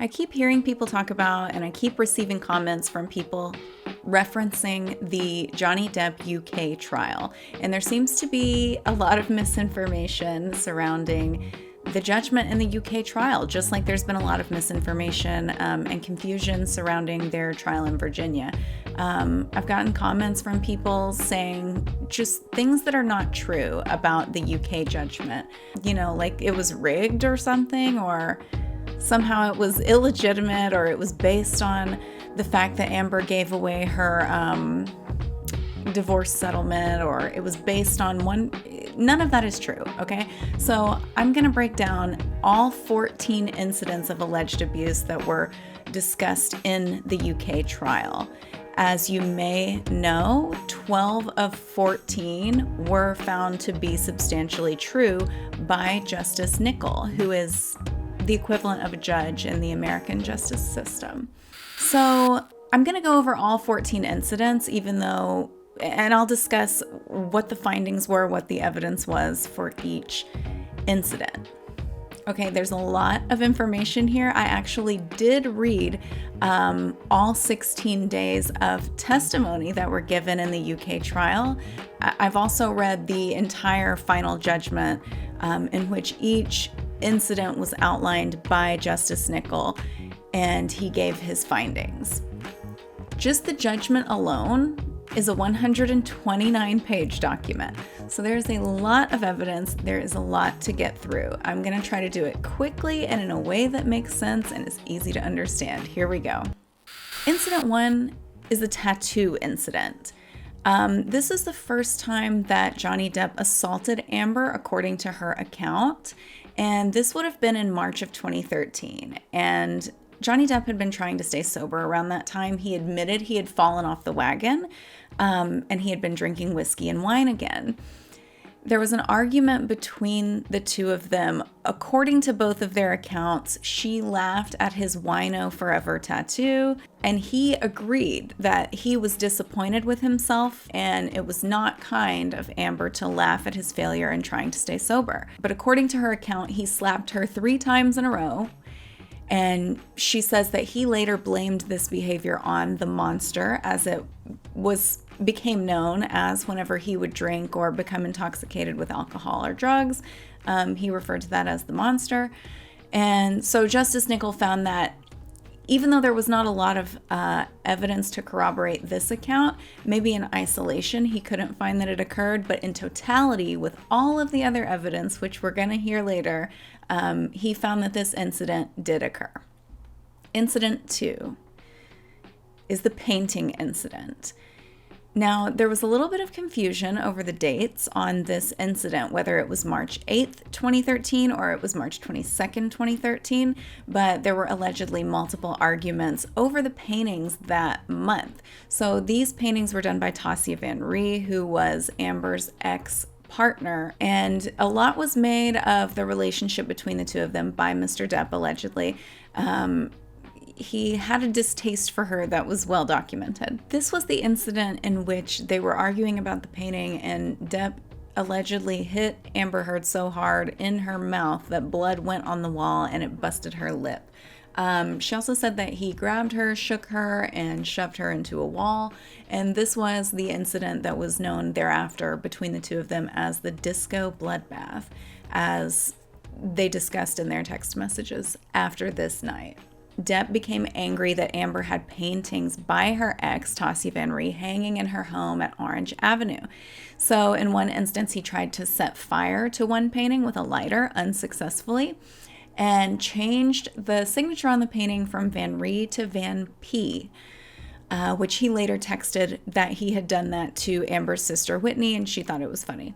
I keep hearing people talk about, and I keep receiving comments from people referencing the Johnny Depp UK trial. And there seems to be a lot of misinformation surrounding the judgment in the UK trial, just like there's been a lot of misinformation and confusion surrounding their trial in Virginia. I've gotten comments from people saying just things that are not true about the UK judgment. You know, like it was rigged or something, or somehow it was illegitimate, or it was based on the fact that Amber gave away her divorce settlement, or it was based on one. None of that is true, okay? So I'm going to break down all 14 incidents of alleged abuse that were discussed in the UK trial. As you may know, 12 of 14 were found to be substantially true by Justice Nicol, who is the equivalent of a judge in the American justice system. So I'm going to go over all 14 incidents, and I'll discuss what the findings were, what the evidence was for each incident. Okay, there's a lot of information here. I actually did read all 16 days of testimony that were given in the UK trial. I've also read the entire final judgment in which each incident was outlined by Justice Nicol, and he gave his findings. Just the judgment alone is a 129-page document. So there's a lot of evidence. There is a lot to get through. I'm going to try to do it quickly and in a way that makes sense and is easy to understand. Here we go. Incident 1 is the tattoo incident. This is the first time that Johnny Depp assaulted Amber, according to her account. And this would have been in March of 2013. And Johnny Depp had been trying to stay sober around that time. He admitted he had fallen off the wagon, and he had been drinking whiskey and wine again. There was an argument between the two of them. According to both of their accounts, she laughed at his Wino Forever tattoo, and he agreed that he was disappointed with himself, and it was not kind of Amber to laugh at his failure in trying to stay sober. But according to her account, he slapped her 3 times in a row. And she says that he later blamed this behavior on the monster, as it became known as whenever he would drink or become intoxicated with alcohol or drugs. He referred to that as the monster. And so Justice Nicol found that even though there was not a lot of evidence to corroborate this account, maybe in isolation he couldn't find that it occurred, but in totality with all of the other evidence, which we're going to hear later, he found that this incident did occur. Incident 2 is the painting incident. Now, there was a little bit of confusion over the dates on this incident, whether it was March 8th, 2013, or it was March 22nd, 2013, but there were allegedly multiple arguments over the paintings that month. So these paintings were done by Tasia Van Ree, who was Amber's ex-partner, and a lot was made of the relationship between the two of them by Mr. Depp, allegedly. He had a distaste for her that was well documented. This was the incident in which they were arguing about the painting, and Depp allegedly hit Amber Heard so hard in her mouth that blood went on the wall and it busted her lip. She also said that he grabbed her, shook her, and shoved her into a wall. And this was the incident that was known thereafter between the two of them as the disco bloodbath, as they discussed in their text messages after this night. Depp became angry that Amber had paintings by her ex, Tasia Van Ree, hanging in her home at Orange Avenue. So in one instance, he tried to set fire to one painting with a lighter unsuccessfully, and changed the signature on the painting from Van Ree to Van P, which he later texted that he had done that to Amber's sister Whitney, and she thought it was funny.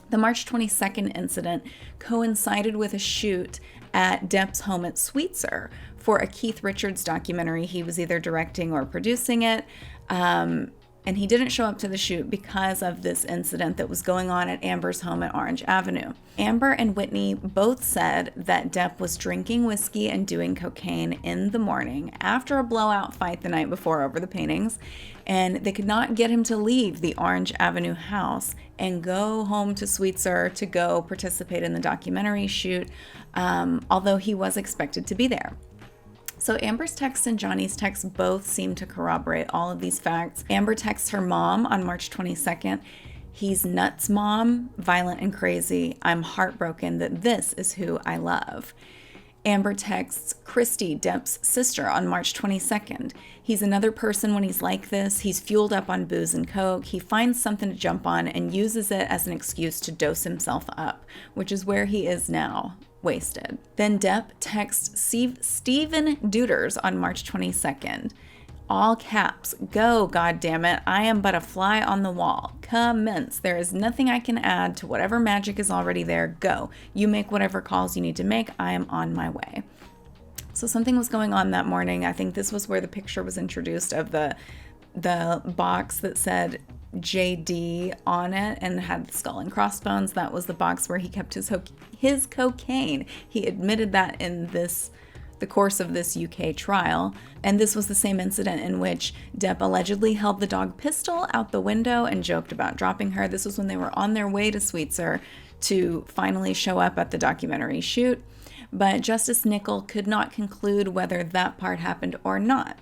The March 22nd incident coincided with a shoot at Depp's home at Sweetser for a Keith Richards documentary. He was either directing or producing it, and he didn't show up to the shoot because of this incident that was going on at Amber's home at Orange Avenue. Amber and Whitney both said that Depp was drinking whiskey and doing cocaine in the morning after a blowout fight the night before over the paintings, and they could not get him to leave the Orange Avenue house and go home to Sweetser to go participate in the documentary shoot, although he was expected to be there. So Amber's text and Johnny's text both seem to corroborate all of these facts. Amber texts her mom on March 22nd. "He's nuts, Mom, violent and crazy. I'm heartbroken that this is who I love." Amber texts Christy, Depp's sister, on March 22nd. "He's another person when he's like this. He's fueled up on booze and coke. He finds something to jump on and uses it as an excuse to dose himself up," which is where he is now, wasted. Then Depp texts Stephen Duders on March 22nd. All caps, "Go, goddammit, I am but a fly on the wall. Commence. There is nothing I can add to whatever magic is already there. Go. You make whatever calls you need to make. I am on my way." So something was going on that morning. I think this was where the picture was introduced of the box that said JD on it and had the skull and crossbones. That was the box where he kept his cocaine. He admitted that in the course of this UK trial. And this was the same incident in which Depp allegedly held the dog Pistol out the window and joked about dropping her. This was when they were on their way to Sweetser to finally show up at the documentary shoot. But Justice Nicol could not conclude whether that part happened or not.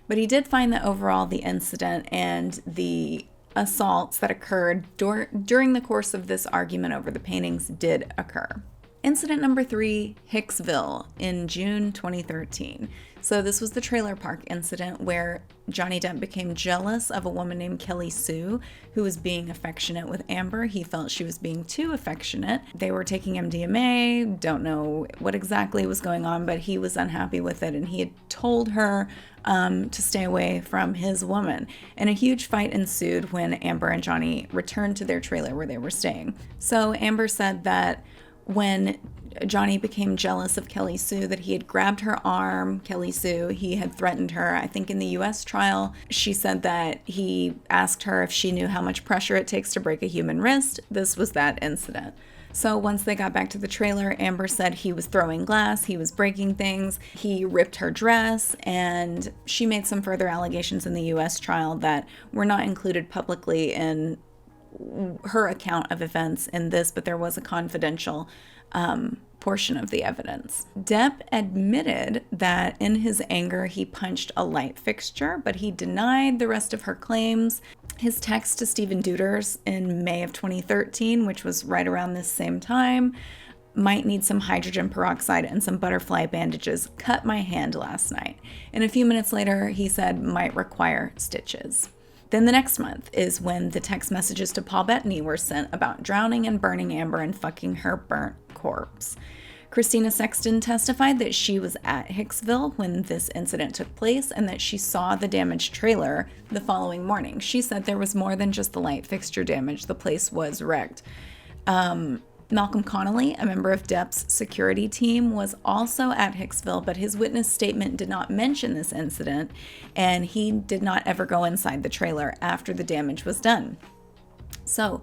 But he did find that overall the incident and the assaults that occurred during the course of this argument over the paintings did occur. Incident number 3, Hicksville in June 2013. So this was the trailer park incident where Johnny Depp became jealous of a woman named Kelly Sue who was being affectionate with Amber. He felt she was being too affectionate. They were taking MDMA, don't know what exactly was going on, but he was unhappy with it and he had told her to stay away from his woman. And a huge fight ensued when Amber and Johnny returned to their trailer where they were staying. So Amber said that when Johnny became jealous of Kelly Sue, that he had grabbed her arm, Kelly Sue, he had threatened her. I think in the US trial, she said that he asked her if she knew how much pressure it takes to break a human wrist. This was that incident. So once they got back to the trailer, Amber said he was throwing glass, he was breaking things, he ripped her dress, and she made some further allegations in the US trial that were not included publicly in her account of events in this, but there was a confidential portion of the evidence. Depp admitted that in his anger he punched a light fixture, but he denied the rest of her claims. His text to Stephen Duders in May of 2013, which was right around this same time, "Might need some hydrogen peroxide and some butterfly bandages. Cut my hand last night." And a few minutes later, he said, "Might require stitches." Then the next month is when the text messages to Paul Bettany were sent about drowning and burning Amber and fucking her burnt corpse. Christina Sexton testified that she was at Hicksville when this incident took place and that she saw the damaged trailer the following morning. She said there was more than just the light fixture damage. The place was wrecked. Malcolm Connolly, a member of Depp's security team, was also at Hicksville, but his witness statement did not mention this incident, and he did not ever go inside the trailer after the damage was done. So,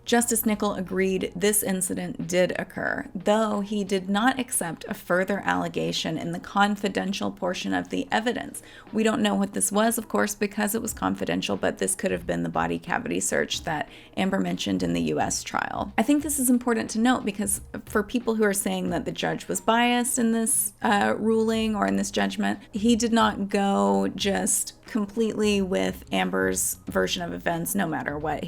Justice Nicol agreed this incident did occur, though he did not accept a further allegation in the confidential portion of the evidence. We don't know what this was, of course, because it was confidential, but this could have been the body cavity search that Amber mentioned in the US trial. I think this is important to note because for people who are saying that the judge was biased in this ruling or in this judgment, he did not go just completely with Amber's version of events no matter what.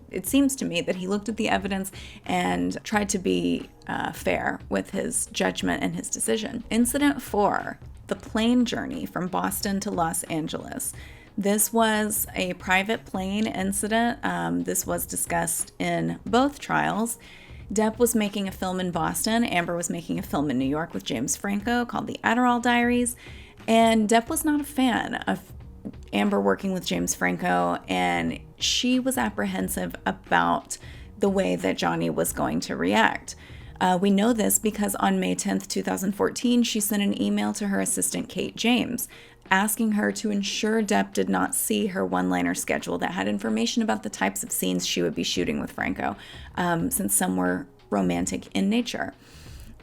It seems to me that he looked at the evidence and tried to be fair with his judgment and his decision. Incident 4, the plane journey from Boston to Los Angeles. This was a private plane incident. This was discussed in both trials. Depp was making a film in Boston. Amber was making a film in New York with James Franco called The Adderall Diaries. And Depp was not a fan of Amber working with James Franco, and she was apprehensive about the way that Johnny was going to react. We know this because on May 10th, 2014, she sent an email to her assistant, Kate James, asking her to ensure Depp did not see her one-liner schedule that had information about the types of scenes she would be shooting with Franco, since some were romantic in nature.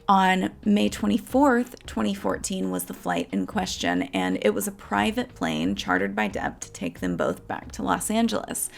On May 24th, 2014 was the flight in question, and it was a private plane chartered by Depp to take them both back to Los Angeles.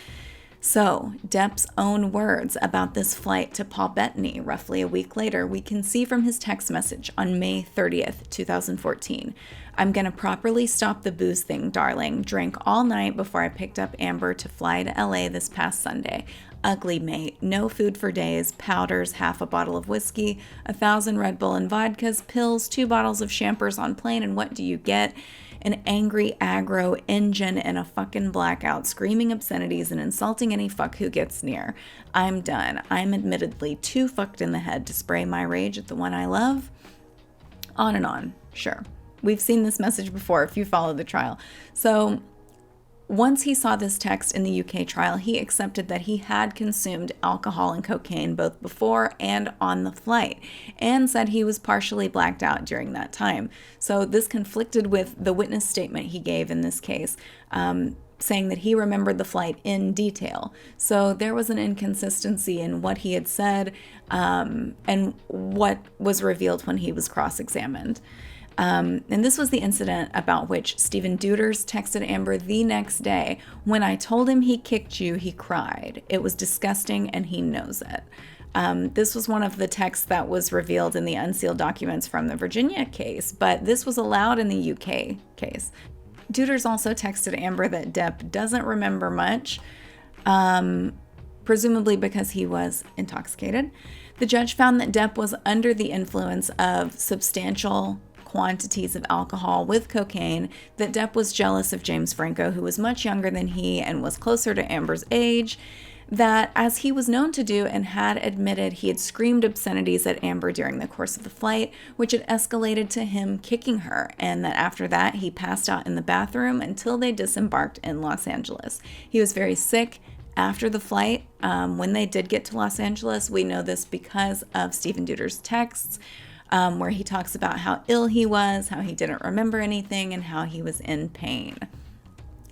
So, Depp's own words about this flight to Paul Bettany roughly a week later, we can see from his text message on May 30th, 2014. I'm gonna properly stop the booze thing, darling. Drank all night before I picked up Amber to fly to LA this past Sunday. Ugly, mate. No food for days, powders, half a bottle of whiskey, 1,000 Red Bull and vodkas, pills, 2 bottles of champers on plane, and what do you get? An angry, aggro engine and a fucking blackout, screaming obscenities and insulting any fuck who gets near. I'm done. I'm admittedly too fucked in the head to spray my rage at the one I love. On and on. Sure. We've seen this message before if you follow the trial. So once he saw this text in the UK trial, he accepted that he had consumed alcohol and cocaine both before and on the flight, and said he was partially blacked out during that time. So this conflicted with the witness statement he gave in this case, saying that he remembered the flight in detail. So there was an inconsistency in what he had said and what was revealed when he was cross-examined. And this was the incident about which Stephen Deuters texted Amber the next day. When I told him he kicked you, he cried. It was disgusting and he knows it. This was one of the texts that was revealed in the unsealed documents from the Virginia case, but this was allowed in the UK case. Deuters also texted Amber that Depp doesn't remember much, presumably because he was intoxicated. The judge found that Depp was under the influence of substantial quantities of alcohol with cocaine, that Depp was jealous of James Franco, who was much younger than he and was closer to Amber's age, that as he was known to do and had admitted, he had screamed obscenities at Amber during the course of the flight, which had escalated to him kicking her, and that after that he passed out in the bathroom until they disembarked in Los Angeles. He was very sick after the flight. When they did get to Los Angeles, we know this because of Stephen Deuters' texts, where he talks about how ill he was, how he didn't remember anything, and how he was in pain.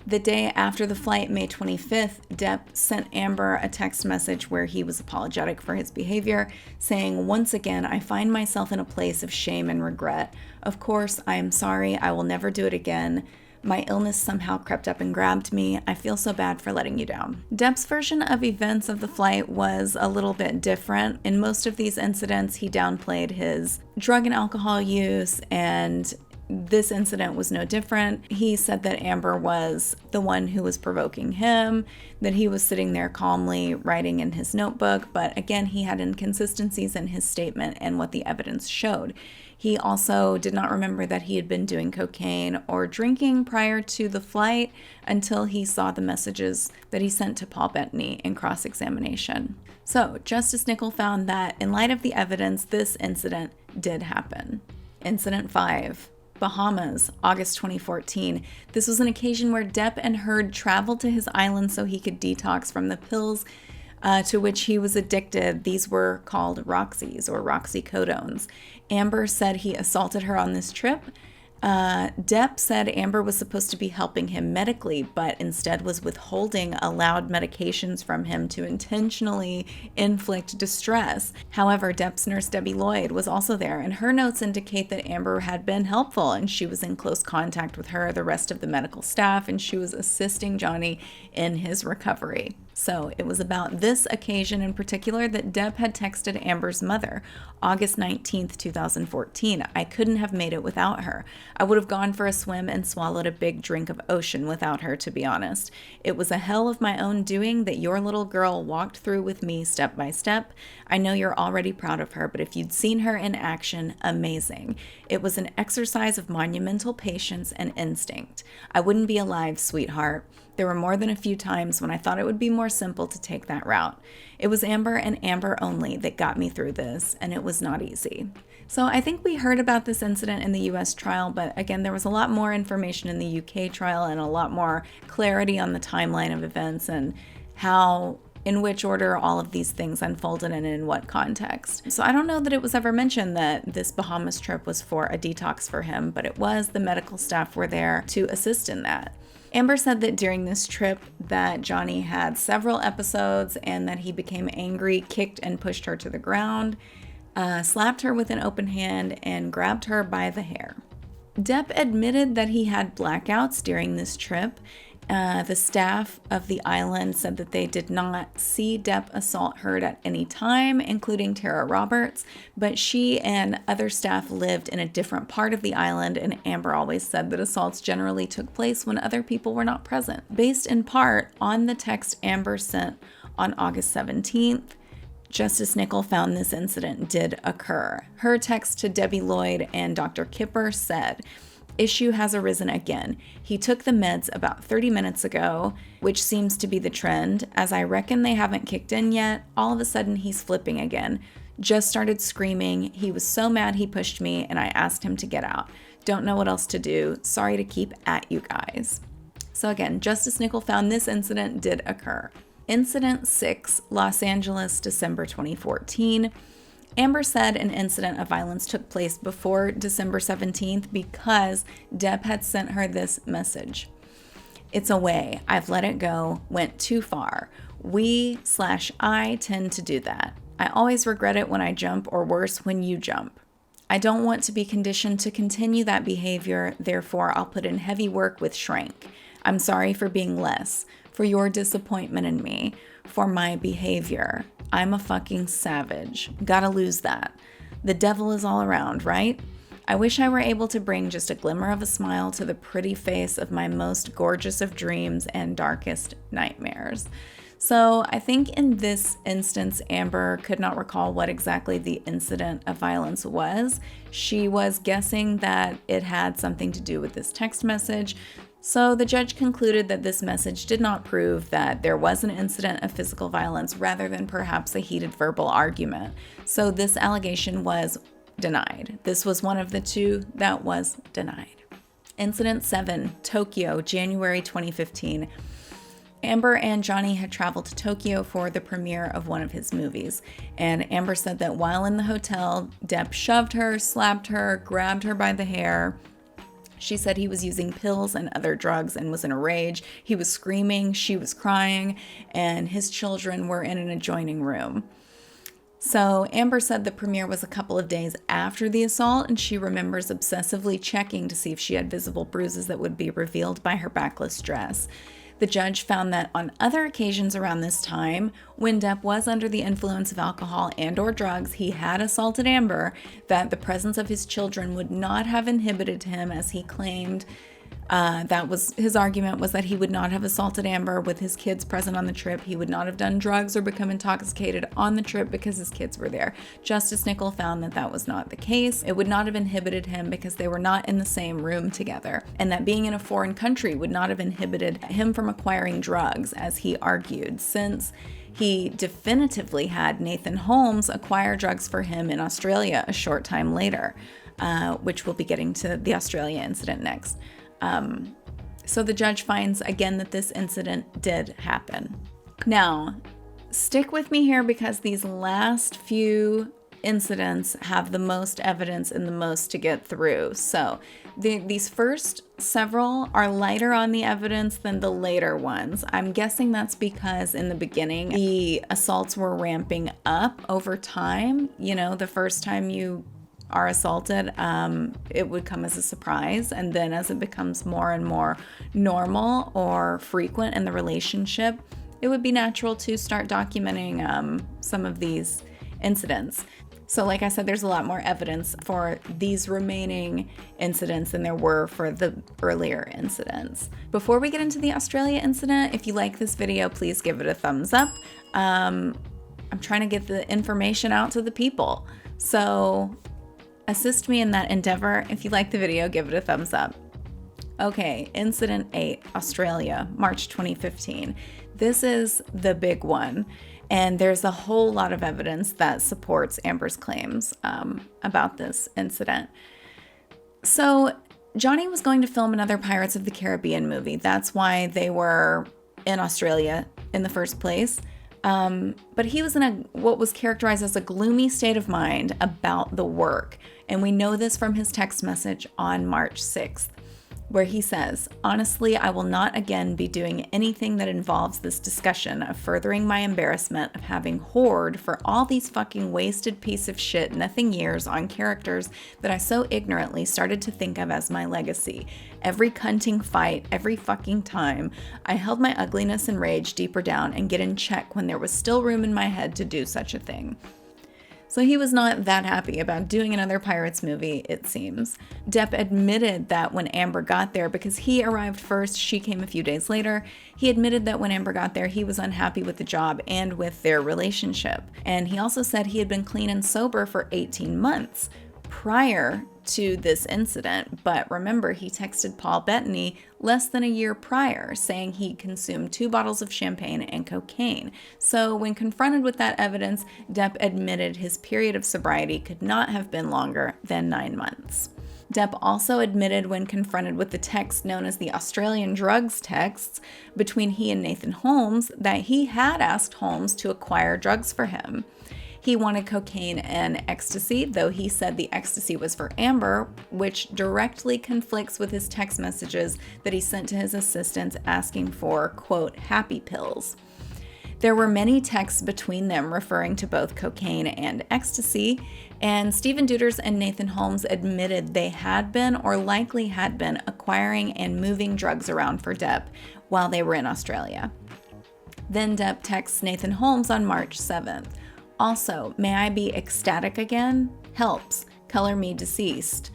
The day after the flight, May 25th, Depp sent Amber a text message where he was apologetic for his behavior, saying, "Once again, I find myself in a place of shame and regret. Of course, I am sorry. I will never do it again. My illness somehow crept up and grabbed me. I feel so bad for letting you down." Depp's version of events of the flight was a little bit different. In most of these incidents, he downplayed his drug and alcohol use, and this incident was no different. He said that Amber was the one who was provoking him, that he was sitting there calmly writing in his notebook, but again, he had inconsistencies in his statement and what the evidence showed. He also did not remember that he had been doing cocaine or drinking prior to the flight until he saw the messages that he sent to Paul Bettany in cross-examination. So, Justice Nicol found that in light of the evidence, this incident did happen. Incident 5. Bahamas, August 2014. This was an occasion where Depp and Heard traveled to his island so he could detox from the pills to which he was addicted. These were called Roxys or roxycodones. Amber said he assaulted her on this trip. Depp said Amber was supposed to be helping him medically, but instead was withholding allowed medications from him to intentionally inflict distress. However, Depp's nurse Debbie Lloyd was also there, and her notes indicate that Amber had been helpful, and she was in close contact with her, the rest of the medical staff, and she was assisting Johnny in his recovery. So it was about this occasion in particular that Depp had texted Amber's mother, August 19th, 2014. "I couldn't have made it without her. I would have gone for a swim and swallowed a big drink of ocean without her, to be honest. It was a hell of my own doing that your little girl walked through with me step by step. I know you're already proud of her, but if you'd seen her in action, amazing. It was an exercise of monumental patience and instinct. I wouldn't be alive, sweetheart. There were more than a few times when I thought it would be more simple to take that route. It was Amber and Amber only that got me through this, and it was not easy." So I think we heard about this incident in the US trial, but again, there was a lot more information in the UK trial and a lot more clarity on the timeline of events and how, in which order all of these things unfolded and in what context. So I don't know that it was ever mentioned that this Bahamas trip was for a detox for him, but it was. The medical staff were there to assist in that. Amber said that during this trip that Johnny had several episodes and that he became angry, kicked and pushed her to the ground, slapped her with an open hand, and grabbed her by the hair. Depp admitted that he had blackouts during this trip The staff of the island said that they did not see Depp assault her at any time, including Tara Roberts, but she and other staff lived in a different part of the island, and Amber always said that assaults generally took place when other people were not present. Based in part on the text Amber sent on August 17th, Justice Nicol found this incident did occur. Her text to Debbie Lloyd and Dr. Kipper said, "Issue has arisen again. He took the meds about 30 minutes ago, which seems to be the trend. As I reckon they haven't kicked in yet, all of a sudden he's flipping again. Just started screaming. He was so mad he pushed me and I asked him to get out. Don't know what else to do. Sorry to keep at you guys." So again, Justice Nicol found this incident did occur. Incident 6, Los Angeles, December 2014. Amber said an incident of violence took place before December 17th because Depp had sent her this message. "It's away. I've let it go. Went too far. We/I tend to do that. I always regret it when I jump, or worse, when you jump. I don't want to be conditioned to continue that behavior. Therefore, I'll put in heavy work with Shrank. I'm sorry for being less, for your disappointment in me, for my behavior. I'm a fucking savage. Gotta lose that. The devil is all around, right? I wish I were able to bring just a glimmer of a smile to the pretty face of my most gorgeous of dreams and darkest nightmares." So I think in this instance, Amber could not recall what exactly the incident of violence was. She was guessing that it had something to do with this text message. So the judge concluded that this message did not prove that there was an incident of physical violence rather than perhaps a heated verbal argument. So this allegation was denied. This was one of the two that was denied. Incident 7, Tokyo, January 2015. Amber and Johnny had traveled to Tokyo for the premiere of one of his movies, and Amber said that while in the hotel, Depp shoved her, slapped her, grabbed her by the hair. She said he was using pills and other drugs and was in a rage. He was screaming, she was crying, and his children were in an adjoining room. So Amber said the premiere was a couple of days after the assault, and she remembers obsessively checking to see if she had visible bruises that would be revealed by her backless dress. The judge found that on other occasions around this time, when Depp was under the influence of alcohol and/or drugs, he had assaulted Amber, that the presence of his children would not have inhibited him, as he claimed. That was his argument, was that he would not have assaulted Amber with his kids present on the trip. He would not have done drugs or become intoxicated on the trip because his kids were there. Justice Nicol found that that was not the case. It would not have inhibited him because they were not in the same room together, and that being in a foreign country would not have inhibited him from acquiring drugs, as he argued, since he definitively had Nathan Holmes acquire drugs for him in Australia a short time later, which we'll be getting to the Australia incident next. So the judge finds again that this incident did happen. Now, stick with me here because these last few incidents have the most evidence and the most to get through. So these first several are lighter on the evidence than the later ones. I'm guessing that's because in the beginning, the assaults were ramping up over time. You know, the first time you are assaulted, it would come as a surprise. And then as it becomes more and more normal or frequent in the relationship, it would be natural to start documenting some of these incidents. So like I said, there's a lot more evidence for these remaining incidents than there were for the earlier incidents. Before we get into the Australia incident, if you like this video, please give it a thumbs up. I'm trying to get the information out to the people. So assist me in that endeavor. If you like the video, give it a thumbs up. Okay, Incident 8, Australia, March 2015. This is the big one, and there's a whole lot of evidence that supports Amber's claims about this incident. So Johnny was going to film another Pirates of the Caribbean movie. That's why they were in Australia in the first place. But he was in what was characterized as a gloomy state of mind about the work. And we know this from his text message on March 6th. where he says, "Honestly, I will not again be doing anything that involves this discussion of furthering my embarrassment of having whored for all these fucking wasted piece of shit nothing years on characters that I so ignorantly started to think of as my legacy. Every cunting fight, every fucking time, I held my ugliness and rage deeper down and get in check when there was still room in my head to do such a thing." So he was not that happy about doing another Pirates movie, it seems. Depp admitted that when Amber got there, because he arrived first, she came a few days later, he admitted that when Amber got there, he was unhappy with the job and with their relationship. And he also said he had been clean and sober for 18 months prior to this incident, but remember, he texted Paul Bettany less than a year prior saying he consumed 2 bottles of champagne and cocaine. So when confronted with that evidence, Depp admitted his period of sobriety could not have been longer than 9 months. Depp also admitted when confronted with the text known as the Australian drugs texts between he and Nathan Holmes that he had asked Holmes to acquire drugs for him. He wanted cocaine and ecstasy, though he said the ecstasy was for Amber, which directly conflicts with his text messages that he sent to his assistants asking for, quote, happy pills. There were many texts between them referring to both cocaine and ecstasy, and Stephen Deuters and Nathan Holmes admitted they had been or likely had been acquiring and moving drugs around for Depp while they were in Australia. Then Depp texts Nathan Holmes on March 7th. Also, may I be ecstatic again? Helps. Color me deceased.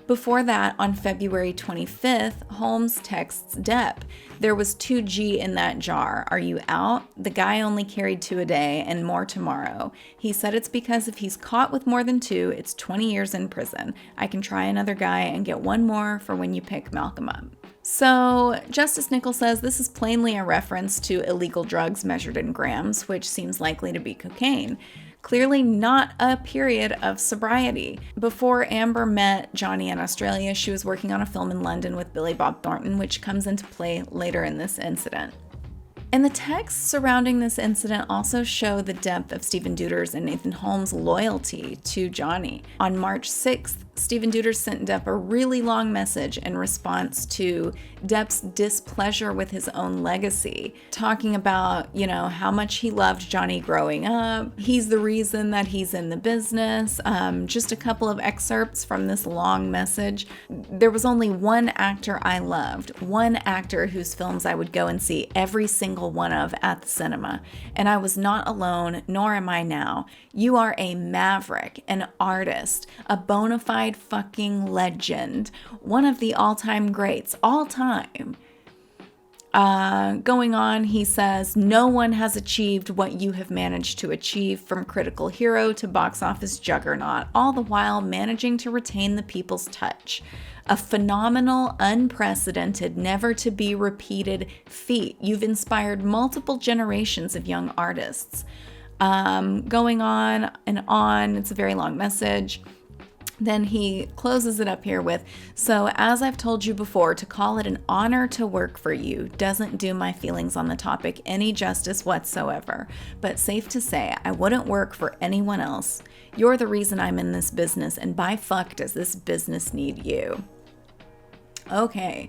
Before that, on February 25th, Holmes texts Depp, "There was 2G in that jar. Are you out? The guy only carried 2 a day and more tomorrow. He said it's because if he's caught with more than 2, it's 20 years in prison. I can try another guy and get 1 more for when you pick Malcolm up." So Justice Nicol says this is plainly a reference to illegal drugs measured in grams, which seems likely to be cocaine. Clearly not a period of sobriety. Before Amber met Johnny in Australia, she was working on a film in London with Billy Bob Thornton, which comes into play later in this incident. And the texts surrounding this incident also show the depth of Stephen Deuters and Nathan Holmes' loyalty to Johnny. On March 6th, Stephen Deuters sent Depp a really long message in response to Depp's displeasure with his own legacy, talking about, how much he loved Johnny growing up. He's the reason that he's in the business. Just a couple of excerpts from this long message. "There was only one actor I loved, one actor whose films I would go and see every single one of at the cinema. And I was not alone, nor am I now. You are a maverick, an artist, a bona fide fucking legend, one of the all-time greats, all time." Going on, he says, "No one has achieved what you have managed to achieve, from critical hero to box office juggernaut, all the while managing to retain the people's touch. A phenomenal, unprecedented, never to be repeated feat. You've inspired multiple generations of young artists." Going on and on, it's a very long message. Then he closes it up here with, "So as I've told you before, to call it an honor to work for you doesn't do my feelings on the topic any justice whatsoever. But safe to say, I wouldn't work for anyone else. You're the reason I'm in this business, and by fuck does this business need you." Okay.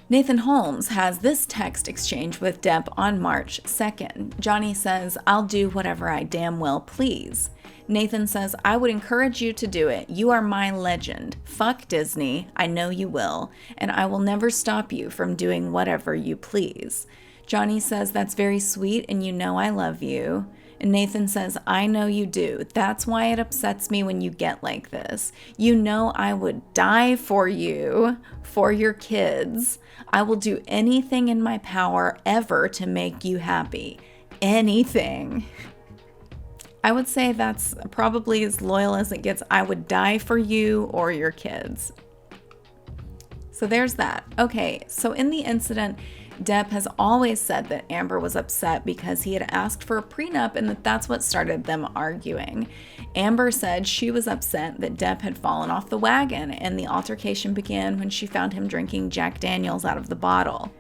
Nathan Holmes has this text exchange with Depp on March 2nd. Johnny says, "I'll do whatever I damn well please." Nathan says, "I would encourage you to do it. You are my legend. Fuck Disney. I know you will. And I will never stop you from doing whatever you please." Johnny says, "That's very sweet, and you know I love you." And Nathan says, "I know you do. That's why it upsets me when you get like this. You know I would die for you, for your kids. I will do anything in my power ever to make you happy. Anything." I would say that's probably as loyal as it gets. I would die for you or your kids. So there's that. Okay, so in the incident, Depp has always said that Amber was upset because he had asked for a prenup and that that's what started them arguing. Amber said she was upset that Depp had fallen off the wagon, and the altercation began when she found him drinking Jack Daniels out of the bottle.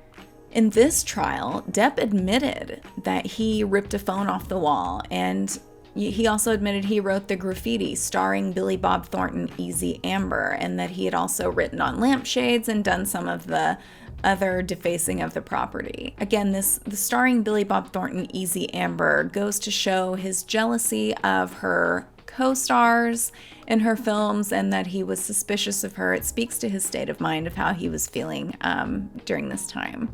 In this trial, Depp admitted that he ripped a phone off the wall, and He also admitted he wrote the graffiti starring Billy Bob Thornton, Easy Amber, and that he had also written on lampshades and done some of the other defacing of the property. Again, the starring Billy Bob Thornton, Easy Amber goes to show his jealousy of her co-stars in her films and that he was suspicious of her. It speaks to his state of mind of how he was feeling during this time.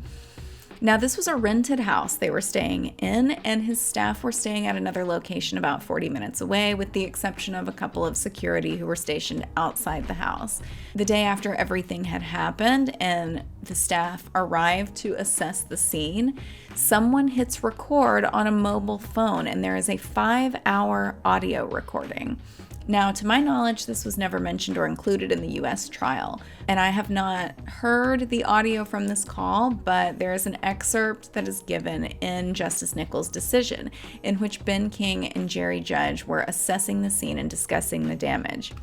Now, this was a rented house they were staying in, and his staff were staying at another location about 40 minutes away, with the exception of a couple of security who were stationed outside the house. The day after everything had happened and the staff arrived to assess the scene, someone hits record on a mobile phone, and there is a 5-hour audio recording. Now, to my knowledge, this was never mentioned or included in the U.S. trial, and I have not heard the audio from this call, but there is an excerpt that is given in Justice Nicol's decision, in which Ben King and Jerry Judge were assessing the scene and discussing the damage.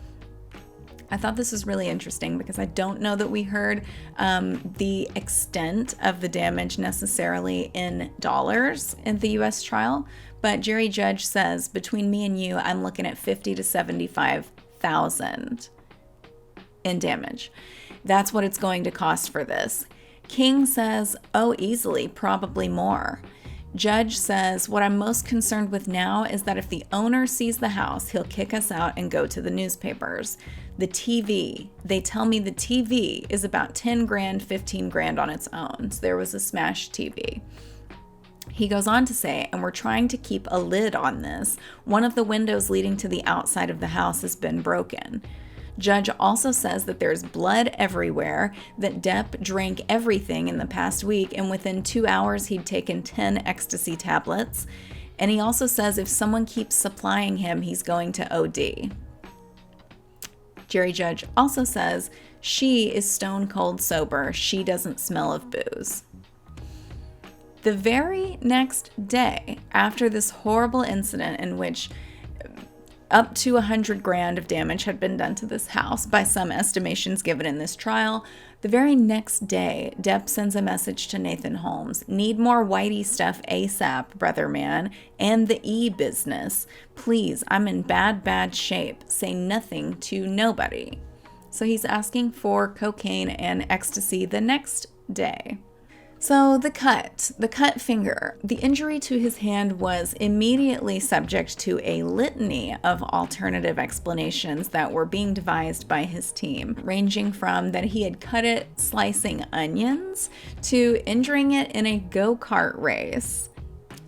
I thought this was really interesting because I don't know that we heard the extent of the damage necessarily in dollars in the U.S. trial, but Jerry Judge says, between me and you, I'm looking at $50,000 to $75,000 in damage. That's what it's going to cost for this. King says, oh, easily, probably more. Judge says, what I'm most concerned with now is that if the owner sees the house, he'll kick us out and go to the newspapers. The TV, they tell me the TV is about 10 grand, 15 grand on its own. So there was a smashed TV. He goes on to say, and we're trying to keep a lid on this. One of the windows leading to the outside of the house has been broken. Judge also says that there's blood everywhere, that Depp drank everything in the past week, and within 2 hours he'd taken 10 ecstasy tablets. And he also says if someone keeps supplying him, he's going to OD. Jerry Judge also says she is stone cold sober. She doesn't smell of booze. The very next day, after this horrible incident in which up to 100 grand of damage had been done to this house by some estimations given in this trial, the very next day, Depp sends a message to Nathan Holmes. Need more whitey stuff ASAP, brother man, and the e-business. Please, I'm in bad shape. Say nothing to nobody. So he's asking for cocaine and ecstasy the next day. So the cut finger, the injury to his hand was immediately subject to a litany of alternative explanations that were being devised by his team, ranging from that he had cut it slicing onions to injuring it in a go-kart race.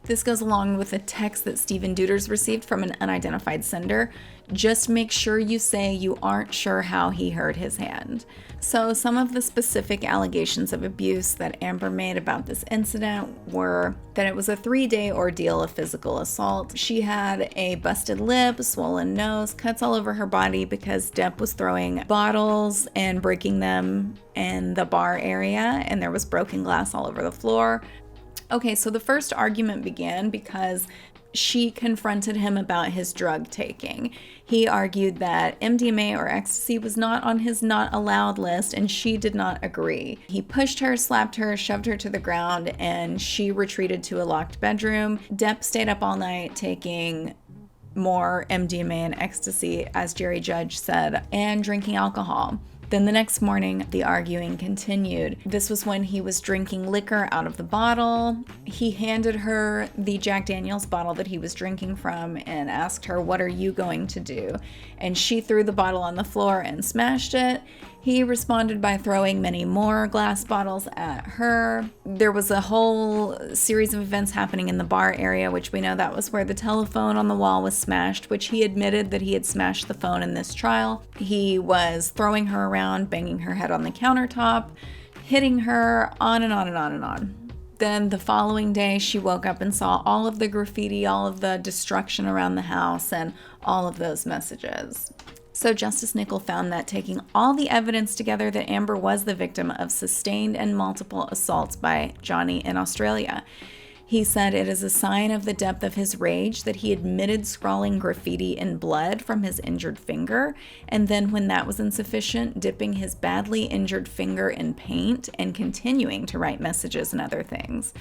This goes along with a text that Stephen Deuters received from an unidentified sender. Just make sure you say you aren't sure how he hurt his hand. So some of the specific allegations of abuse that Amber made about this incident were that it was a 3-day ordeal of physical assault. She had a busted lip, swollen nose, cuts all over her body because Depp was throwing bottles and breaking them in the bar area, and there was broken glass all over the floor. Okay, so the first argument began because she confronted him about his drug taking. He argued that MDMA or ecstasy was not on his not allowed list, and she did not agree. He pushed her, slapped her, shoved her to the ground, and she retreated to a locked bedroom. Depp stayed up all night taking more MDMA and ecstasy, as Jerry Judge said, and drinking alcohol. Then the next morning, the arguing continued. This was when he was drinking liquor out of the bottle. He handed her the Jack Daniels bottle that he was drinking from and asked her, "What are you going to do?" And she threw the bottle on the floor and smashed it. He responded by throwing many more glass bottles at her. There was a whole series of events happening in the bar area, which we know that was where the telephone on the wall was smashed, which he admitted that he had smashed the phone in this trial. He was throwing her around, banging her head on the countertop, hitting her, on and on and on and on. Then the following day, she woke up and saw all of the graffiti, all of the destruction around the house, and all of those messages. So Justice Nicol found that taking all the evidence together, that Amber was the victim of sustained and multiple assaults by Johnny in Australia. He said it is a sign of the depth of his rage that he admitted scrawling graffiti in blood from his injured finger, and then when that was insufficient, dipping his badly injured finger in paint and continuing to write messages and other things.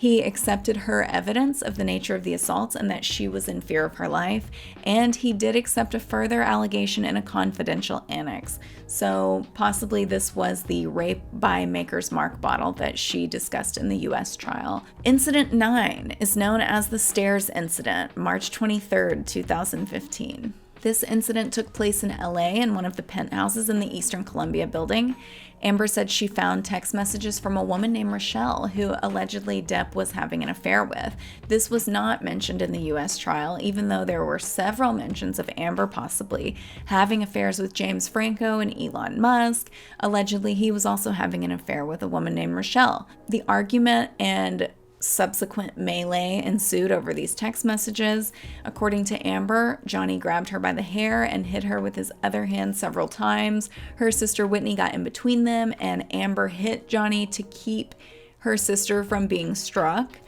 He accepted her evidence of the nature of the assaults and that she was in fear of her life, and he did accept a further allegation in a confidential annex. So possibly this was the rape by Maker's Mark bottle that she discussed in the U.S. trial. Incident 9 is known as the Stairs Incident, March 23rd, 2015. This incident took place in LA in one of the penthouses in the Eastern Columbia building. Amber said she found text messages from a woman named Rochelle, who allegedly Depp was having an affair with. This was not mentioned in the U.S. trial, even though there were several mentions of Amber possibly having affairs with James Franco and Elon Musk. Allegedly, he was also having an affair with a woman named Rochelle. The argument and subsequent melee ensued over these text messages. According to Amber, Johnny grabbed her by the hair and hit her with his other hand several times. Her sister Whitney got in between them, and Amber hit Johnny to keep her sister from being struck.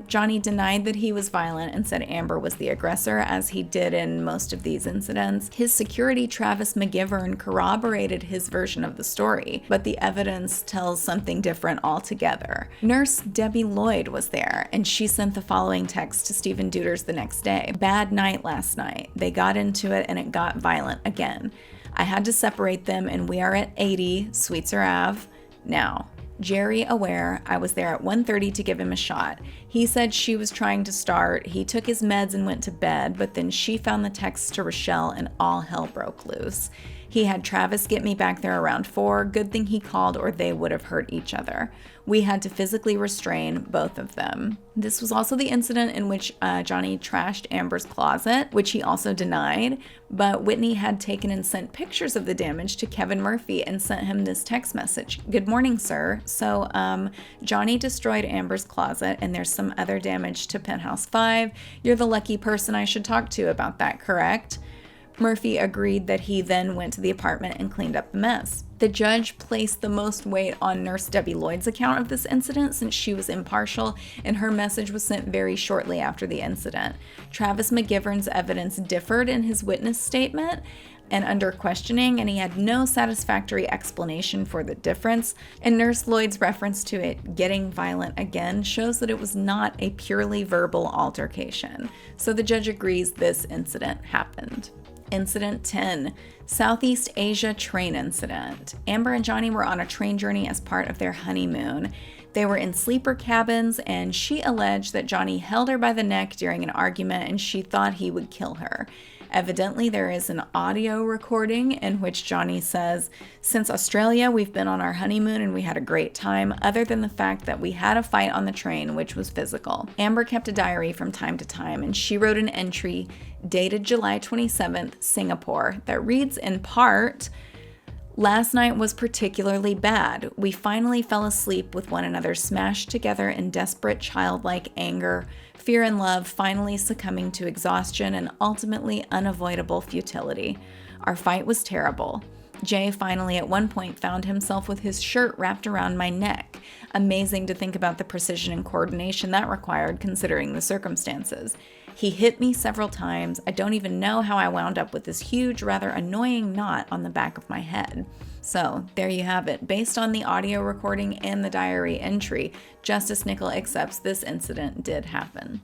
Johnny denied that he was violent and said Amber was the aggressor, as he did in most of these incidents. His security, Travis McGivern, corroborated his version of the story, but the evidence tells something different altogether. Nurse Debbie Lloyd was there, and she sent the following text to Stephen Deuters the next day. "Bad night last night. They got into it and it got violent again. I had to separate them, and we are at 80 Sweetser Ave now. Jerry aware. I was there at 1:30 to give him a shot. He said she was trying to start. He took his meds and went to bed, but then she found the text to Rochelle and all hell broke loose. He had Travis get me back there around 4. Good thing he called or they would have hurt each other. We had to physically restrain both of them." This was also the incident in which Johnny trashed Amber's closet, which he also denied, but Whitney had taken and sent pictures of the damage to Kevin Murphy and sent him this text message. "Good morning, sir. So, Johnny destroyed Amber's closet and there's some other damage to Penthouse 5. You're the lucky person I should talk to about that, correct?" Murphy agreed that he then went to the apartment and cleaned up the mess. The judge placed the most weight on Nurse Debbie Lloyd's account of this incident since she was impartial and her message was sent very shortly after the incident. Travis McGivern's evidence differed in his witness statement and under questioning, and he had no satisfactory explanation for the difference. And Nurse Lloyd's reference to it getting violent again shows that it was not a purely verbal altercation. So the judge agrees this incident happened. Incident 10, Southeast Asia train incident. Amber and Johnny were on a train journey as part of their honeymoon. They were in sleeper cabins, and she alleged that Johnny held her by the neck during an argument and she thought he would kill her. Evidently, there is an audio recording in which Johnny says, "Since Australia, we've been on our honeymoon and we had a great time, other than the fact that we had a fight on the train, which was physical." Amber kept a diary from time to time, and she wrote an entry dated July 27th, Singapore, that reads in part, "Last night was particularly bad. We finally fell asleep with one another smashed together in desperate childlike anger, fear and love finally succumbing to exhaustion and ultimately unavoidable futility. Our fight was terrible. Jay finally at one point found himself with his shirt wrapped around my neck. Amazing to think about the precision and coordination that required considering the circumstances. He hit me several times. I don't even know how I wound up with this huge, rather annoying knot on the back of my head." So there you have it. Based on the audio recording and the diary entry, Justice Nicol accepts this incident did happen.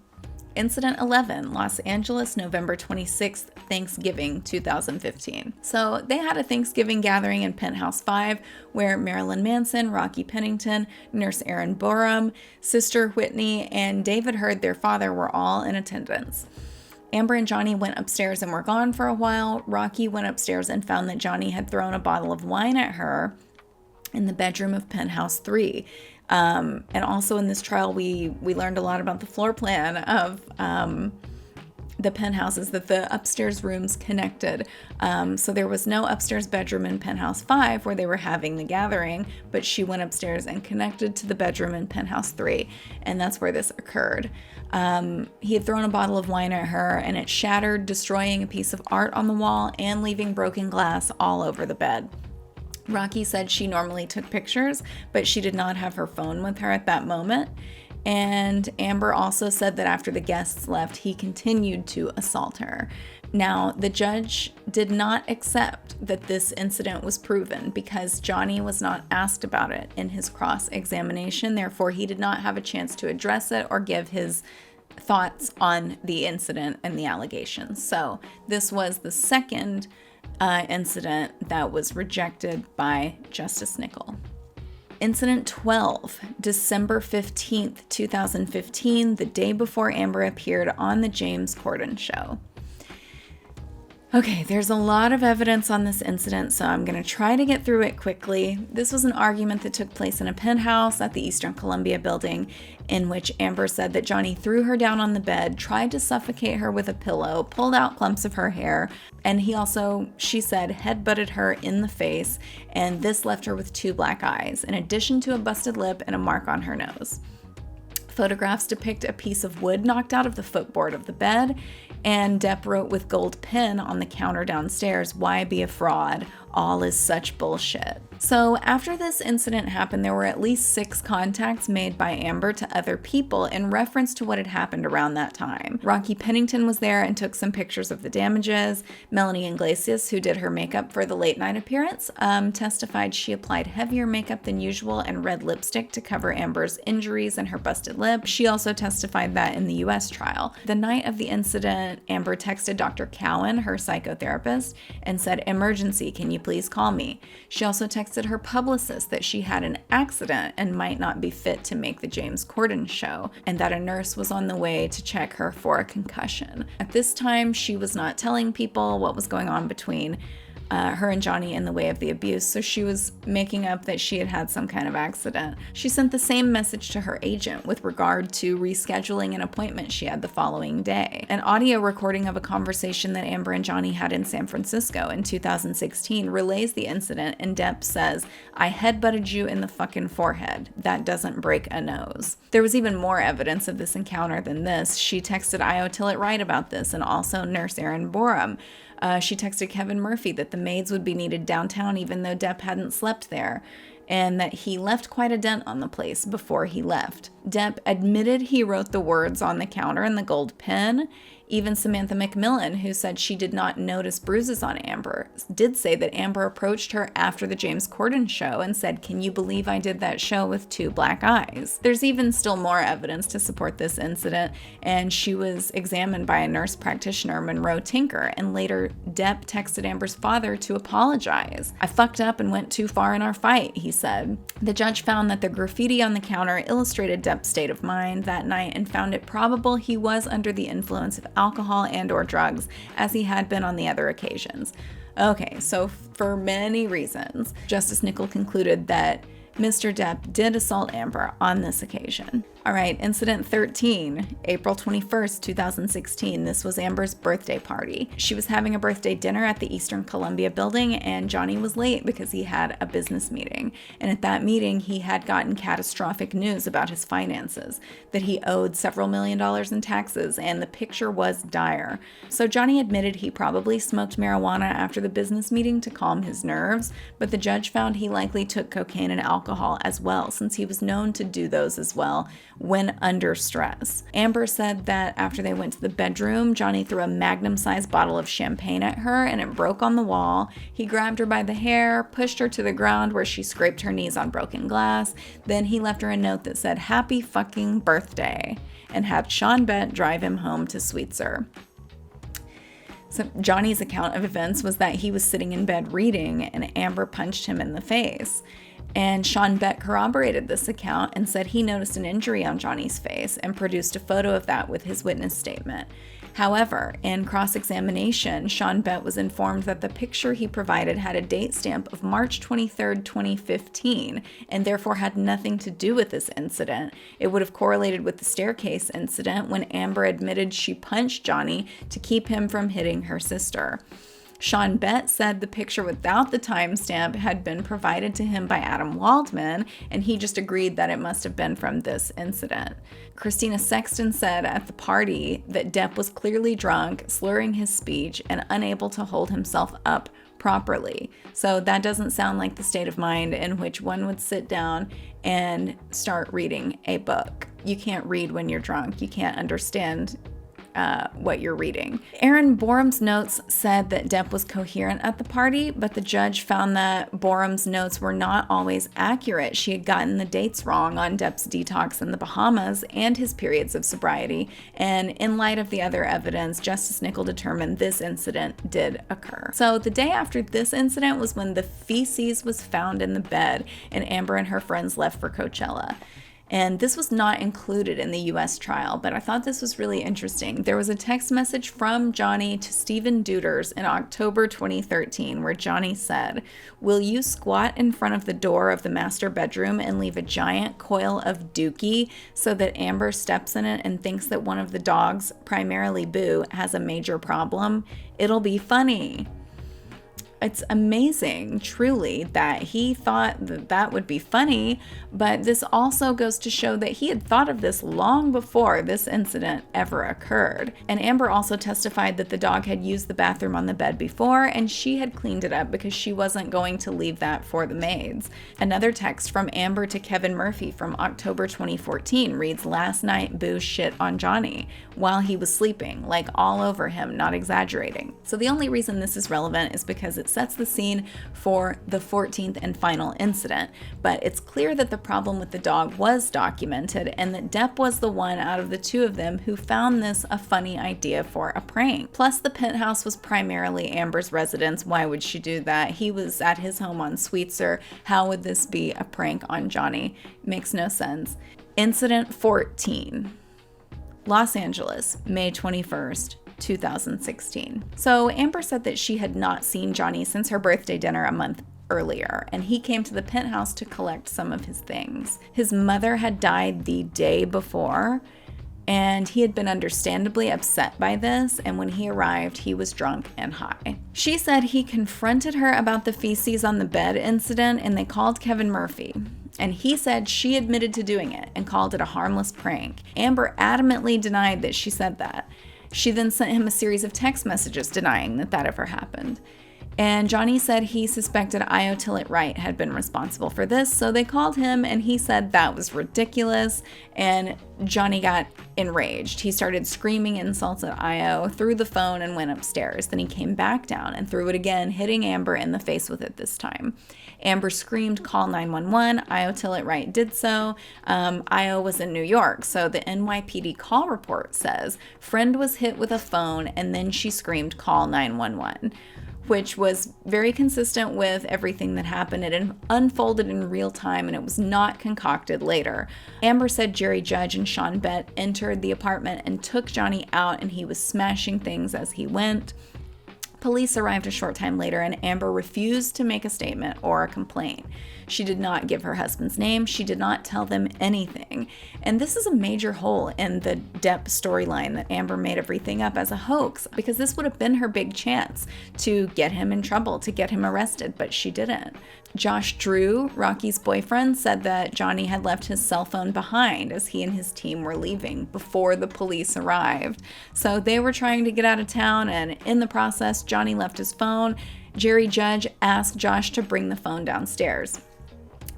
Incident 11, Los Angeles, November 26th, Thanksgiving, 2015. So they had a Thanksgiving gathering in Penthouse 5 where Marilyn Manson, Rocky Pennington, Nurse Erin Borum, Sister Whitney, and David Heard, their father, were all in attendance. Amber and Johnny went upstairs and were gone for a while. Rocky went upstairs and found that Johnny had thrown a bottle of wine at her in the bedroom of Penthouse 3. And also in this trial, we learned a lot about the floor plan of the penthouses, that the upstairs rooms connected. So there was no upstairs bedroom in Penthouse 5 where they were having the gathering, but she went upstairs and connected to the bedroom in Penthouse 3, and that's where this occurred. He had thrown a bottle of wine at her, and it shattered, destroying a piece of art on the wall and leaving broken glass all over the bed. Rocky said she normally took pictures, but she did not have her phone with her at that moment. And Amber also said that after the guests left, he continued to assault her. Now, the judge did not accept that this incident was proven because Johnny was not asked about it in his cross-examination. Therefore, he did not have a chance to address it or give his thoughts on the incident and the allegations. So this was the second incident that was rejected by Justice Nicol. Incident 12, December 15th, 2015, the day before Amber appeared on the James Corden show. Okay, there's a lot of evidence on this incident, so I'm going to try to get through it quickly. This was an argument that took place in a penthouse at the Eastern Columbia building, in which Amber said that Johnny threw her down on the bed, tried to suffocate her with a pillow, pulled out clumps of her hair, and he also, she said, headbutted her in the face, and this left her with 2 black eyes, in addition to a busted lip and a mark on her nose. Photographs depict a piece of wood knocked out of the footboard of the bed, and Depp wrote with gold pen on the counter downstairs, "Why be a fraud? All is such bullshit." So after this incident happened, there were at least 6 contacts made by Amber to other people in reference to what had happened around that time. Rocky Pennington was there and took some pictures of the damages. Melanie Iglesias, who did her makeup for the late night appearance, testified she applied heavier makeup than usual and red lipstick to cover Amber's injuries and her busted lip. She also testified that in the US trial. The night of the incident, Amber texted Dr. Cowan, her psychotherapist, and said, "Emergency, can you please call me?" She also texted her publicist that she had an accident and might not be fit to make the James Corden show, and that a nurse was on the way to check her for a concussion. At this time, she was not telling people what was going on between her and Johnny in the way of the abuse, so she was making up that she had had some kind of accident. She sent the same message to her agent with regard to rescheduling an appointment she had the following day. An audio recording of a conversation that Amber and Johnny had in San Francisco in 2016 relays the incident, and Depp says, "I headbutted you in the fucking forehead. That doesn't break a nose." There was even more evidence of this encounter than this. She texted Io Tillett-Wright about this, and also Nurse Erin Borum. She texted Kevin Murphy that the maids would be needed downtown even though Depp hadn't slept there, and that he left quite a dent on the place before he left. Depp admitted he wrote the words on the counter in the gold pen. Even Samantha McMillan, who said she did not notice bruises on Amber, did say that Amber approached her after the James Corden show and said, "Can you believe I did that show with 2 black eyes?" There's even still more evidence to support this incident, and she was examined by a nurse practitioner, Monroe Tinker, and later Depp texted Amber's father to apologize. "I fucked up and went too far in our fight," he said. The judge found that the graffiti on the counter illustrated Depp's state of mind that night and found it probable he was under the influence of alcohol and or drugs, as he had been on the other occasions. Okay, so for many reasons, Justice Nicol concluded that Mr. Depp did assault Amber on this occasion. All right, Incident 13, April 21st, 2016. This was Amber's birthday party. She was having a birthday dinner at the Eastern Columbia building, and Johnny was late because he had a business meeting. And at that meeting, he had gotten catastrophic news about his finances, that he owed several $1,000,000 in taxes, and the picture was dire. So Johnny admitted he probably smoked marijuana after the business meeting to calm his nerves, but the judge found he likely took cocaine and alcohol as well, since he was known to do those as well when under stress. Amber said that after they went to the bedroom, Johnny threw a magnum-sized bottle of champagne at her and it broke on the wall. He grabbed her by the hair, pushed her to the ground where she scraped her knees on broken glass. Then he left her a note that said, "Happy fucking birthday," and had Sean Bett drive him home to Sweetser. So Johnny's account of events was that he was sitting in bed reading and Amber punched him in the face. And Sean Bett corroborated this account and said he noticed an injury on Johnny's face and produced a photo of that with his witness statement. However, in cross-examination, Sean Bett was informed that the picture he provided had a date stamp of March 23rd, 2015, and therefore had nothing to do with this incident. It would have correlated with the staircase incident when Amber admitted she punched Johnny to keep him from hitting her sister. Sean Bett said the picture without the timestamp had been provided to him by Adam Waldman, and he just agreed that it must have been from this incident. Christina Sexton said at the party that Depp was clearly drunk, slurring his speech, and unable to hold himself up properly. So that doesn't sound like the state of mind in which one would sit down and start reading a book. You can't read when you're drunk. You can't understand what you're reading. Aaron Borum's notes said that Depp was coherent at the party, but the judge found that Borum's notes were not always accurate. She had gotten the dates wrong on Depp's detox in the Bahamas and his periods of sobriety, and in light of the other evidence, Justice Nicol determined this incident did occur. So the day after this incident was when the feces was found in the bed and Amber and her friends left for Coachella. And this was not included in the US trial, but I thought this was really interesting. There was a text message from Johnny to Stephen Deuters in October 2013 where Johnny said, "Will you squat in front of the door of the master bedroom and leave a giant coil of dookie so that Amber steps in it and thinks that one of the dogs, primarily Boo, has a major problem? It'll be funny." It's amazing, truly, that he thought that that would be funny, but this also goes to show that he had thought of this long before this incident ever occurred. And Amber also testified that the dog had used the bathroom on the bed before, and she had cleaned it up because she wasn't going to leave that for the maids. Another text from Amber to Kevin Murphy from October 2014 reads, "Last night, Boo shit on Johnny while he was sleeping, like all over him, not exaggerating." So the only reason this is relevant is because it sets the scene for the 14th and final incident, but it's clear that the problem with the dog was documented and that Depp was the one out of the two of them who found this a funny idea for a prank. Plus, the penthouse was primarily Amber's residence. Why would she do that? He was at his home on Sweetser. How would this be a prank on Johnny? Makes no sense. Incident 14. Los Angeles, May 21st. 2016. So Amber said that she had not seen Johnny since her birthday dinner a month earlier, and he came to the penthouse to collect some of his things. His mother had died the day before, and he had been understandably upset by this, and when he arrived, he was drunk and high. She said he confronted her about the feces on the bed incident, and they called Kevin Murphy. And he said she admitted to doing it and called it a harmless prank. Amber adamantly denied that she said that. She then sent him a series of text messages denying that that ever happened. And Johnny said he suspected Io Tillett-Wright had been responsible for this, so they called him and he said that was ridiculous, and Johnny got enraged. He started screaming insults at Io, threw the phone and went upstairs. Then he came back down and threw it again, hitting Amber in the face with it this time. Amber screamed, "Call 911. Io Tillett-Wright did so. Io was in New York, so the NYPD call report says, "Friend was hit with a phone and then she screamed, 'Call 911.'" Which was very consistent with everything that happened. It unfolded in real time and it was not concocted later. Amber said Jerry Judge and Sean Bett entered the apartment and took Johnny out, and he was smashing things as he went. Police arrived a short time later, and Amber refused to make a statement or a complaint. She did not give her husband's name. She did not tell them anything. And this is a major hole in the Depp storyline, that Amber made everything up as a hoax, because this would have been her big chance to get him in trouble, to get him arrested, but she didn't. Josh Drew, Rocky's boyfriend, said that Johnny had left his cell phone behind as he and his team were leaving before the police arrived. So they were trying to get out of town, and in the process, Johnny left his phone. Jerry Judge asked Josh to bring the phone downstairs.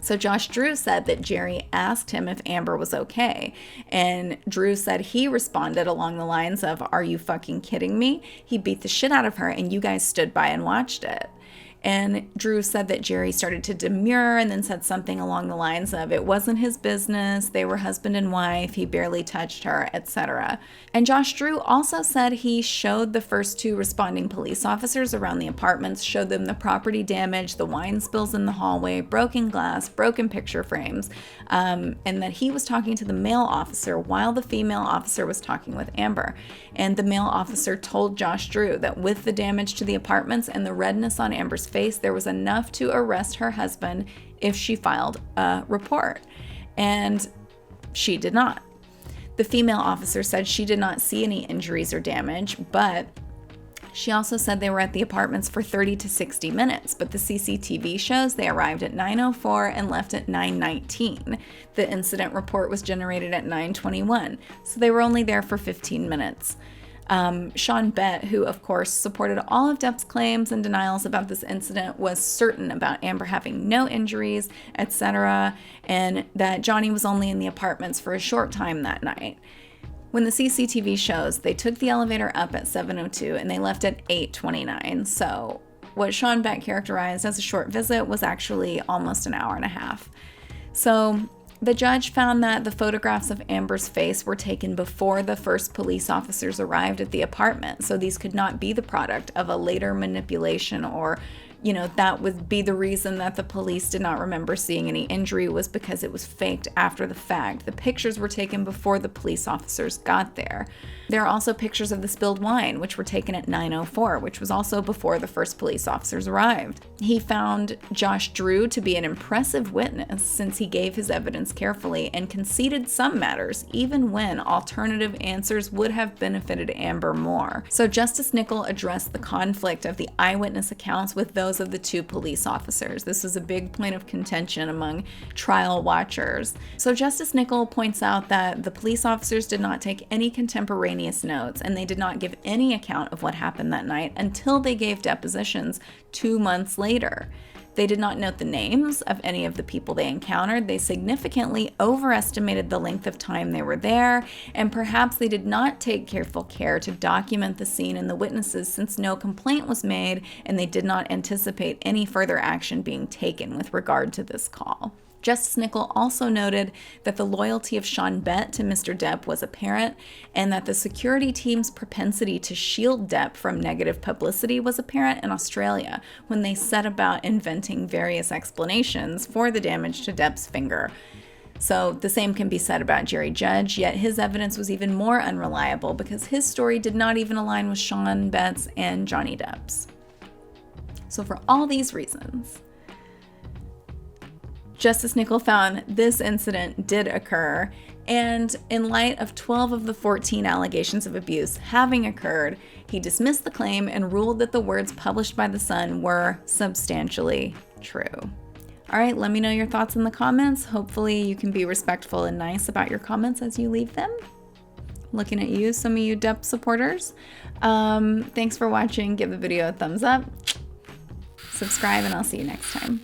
So Josh Drew said that Jerry asked him if Amber was okay, and Drew said he responded along the lines of, "Are you fucking kidding me? He beat the shit out of her and you guys stood by and watched it." And Drew said that Jerry started to demur and then said something along the lines of, "It wasn't his business, they were husband and wife, he barely touched her," etc. And Josh Drew also said he showed the first two responding police officers around the apartments, showed them the property damage, the wine spills in the hallway, broken glass, broken picture frames, and that he was talking to the male officer while the female officer was talking with Amber. And the male officer told Josh Drew that with the damage to the apartments and the redness on Amber's face, there was enough to arrest her husband if she filed a report. And she did not. The female officer said she did not see any injuries or damage, but she also said they were at the apartments for 30 to 60 minutes, but the CCTV shows they arrived at 9:04 and left at 9:19. The incident report was generated at 9:21, so they were only there for 15 minutes. Sean Bett, who of course supported all of Depp's claims and denials about this incident, was certain about Amber having no injuries, etc., and that Johnny was only in the apartments for a short time that night. When the CCTV shows, they took the elevator up at 7:02 and they left at 8:29. So what Sean Bett characterized as a short visit was actually almost an hour and a half. So the judge found that the photographs of Amber's face were taken before the first police officers arrived at the apartment. So these could not be the product of a later manipulation, or that would be the reason that the police did not remember seeing any injury, was because it was faked after the fact. The pictures were taken before the police officers got there. There are also pictures of the spilled wine, which were taken at 9:04, which was also before the first police officers arrived. He found Josh Drew to be an impressive witness since he gave his evidence carefully and conceded some matters, even when alternative answers would have benefited Amber more. So Justice Nicol addressed the conflict of the eyewitness accounts with those of the two police officers. This was a big point of contention among trial watchers. So Justice Nicol points out that the police officers did not take any contemporaneous notes, and they did not give any account of what happened that night until they gave depositions 2 months later. They did not note the names of any of the people they encountered. They significantly overestimated the length of time they were there, and perhaps they did not take careful care to document the scene and the witnesses, since no complaint was made and they did not anticipate any further action being taken with regard to this call. Justice Nicol also noted that the loyalty of Sean Bett to Mr. Depp was apparent, and that the security team's propensity to shield Depp from negative publicity was apparent in Australia when they set about inventing various explanations for the damage to Depp's finger. So the same can be said about Jerry Judge, yet his evidence was even more unreliable because his story did not even align with Sean Bett's and Johnny Depp's. So for all these reasons, Justice Nicol found this incident did occur, and in light of 12 of the 14 allegations of abuse having occurred, he dismissed the claim and ruled that the words published by The Sun were substantially true. All right, let me know your thoughts in the comments. Hopefully you can be respectful and nice about your comments as you leave them. Looking at you, some of you Depp supporters. Thanks for watching. Give the video a thumbs up. Subscribe, and I'll see you next time.